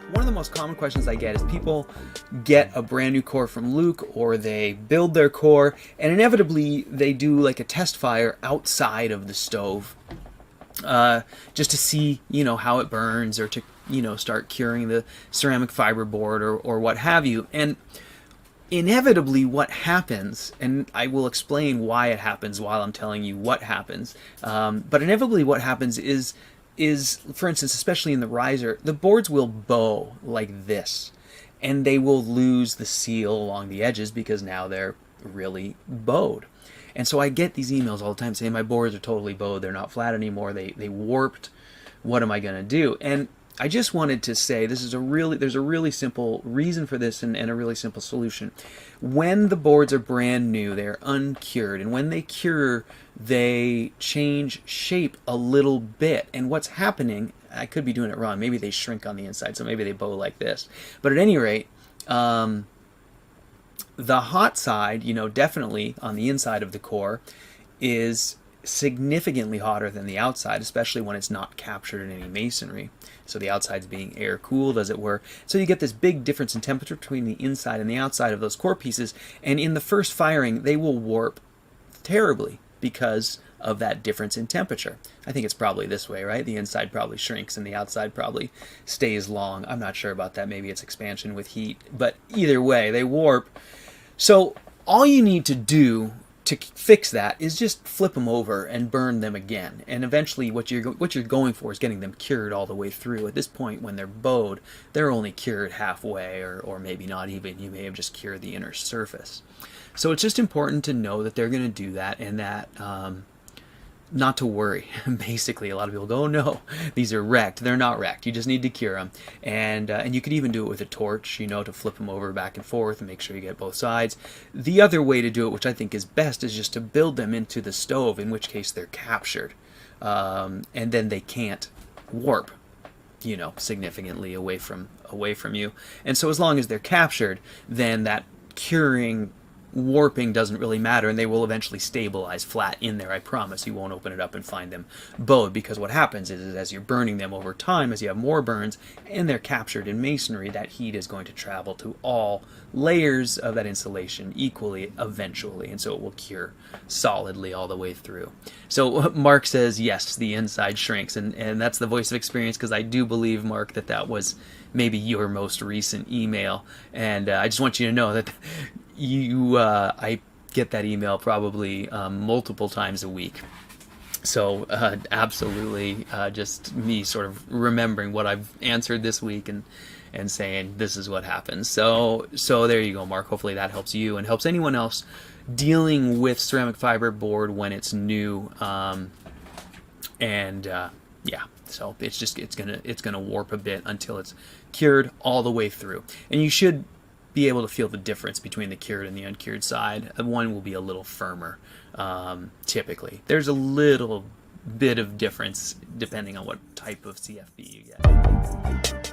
One of the most common questions I get is people get a brand new core from Luke, or they build their core, and inevitably they do like a test fire outside of the stove, just to see, how it burns, or to, start curing the ceramic fiber board, or what have you. And inevitably what happens, and I will explain why it happens while I'm telling you what happens, but inevitably what happens is, for instance, especially in the riser, the boards will bow like this, and they will lose the seal along the edges because now they're really bowed. And so I get these emails all the time saying my boards are totally bowed, they're not flat anymore, they warped, what am I going to do? And I just wanted to say there's a really simple reason for this, and a really simple solution. When the boards are brand new, they're uncured, and when they cure, they change shape a little bit. And what's happening, I could be doing it wrong, maybe they shrink on the inside, so maybe they bow like this. But at any rate, the hot side, definitely on the inside of the core, is significantly hotter than the outside, especially when it's not captured in any masonry. So the outside's being air cooled, as it were. So you get this big difference in temperature between the inside and the outside of those core pieces, and in the first firing they will warp terribly because of that difference in temperature. I think it's probably this way, right? The inside probably shrinks and the outside probably stays long. I'm not sure about that. Maybe it's expansion with heat, but either way they warp. So all you need to do to fix that is just flip them over and burn them again. And eventually what you're going for is getting them cured all the way through. At this point, when they're bowed, they're only cured halfway, or maybe not even. You may have just cured the inner surface. So it's just important to know that they're going to do that, and that not to worry. Basically, a lot of people go, oh no, these are wrecked. They're not wrecked. You just need to cure them. And you could even do it with a torch, to flip them over back and forth and make sure you get both sides. The other way to do it, which I think is best, is just to build them into the stove, in which case they're captured. And then they can't warp, significantly away from you. And so as long as they're captured, then that curing warping doesn't really matter, and they will eventually stabilize flat in there. I promise you won't open it up and find them bowed, because what happens is as you're burning them over time, as you have more burns and they're captured in masonry, that heat is going to travel to all layers of that insulation equally eventually, and so it will cure solidly all the way through. So Mark says yes, the inside shrinks, and that's the voice of experience, because I do believe, Mark, that was maybe your most recent email, and I just want you to know that I get that email probably multiple times a week. So absolutely, just me sort of remembering what I've answered this week and saying this is what happens. So there you go, Mark. Hopefully that helps you and helps anyone else dealing with ceramic fiber board when it's new. Yeah, so it's gonna warp a bit until it's cured all the way through, and you should be able to feel the difference between the cured and the uncured side. One will be a little firmer, typically. There's a little bit of difference depending on what type of CFB you get.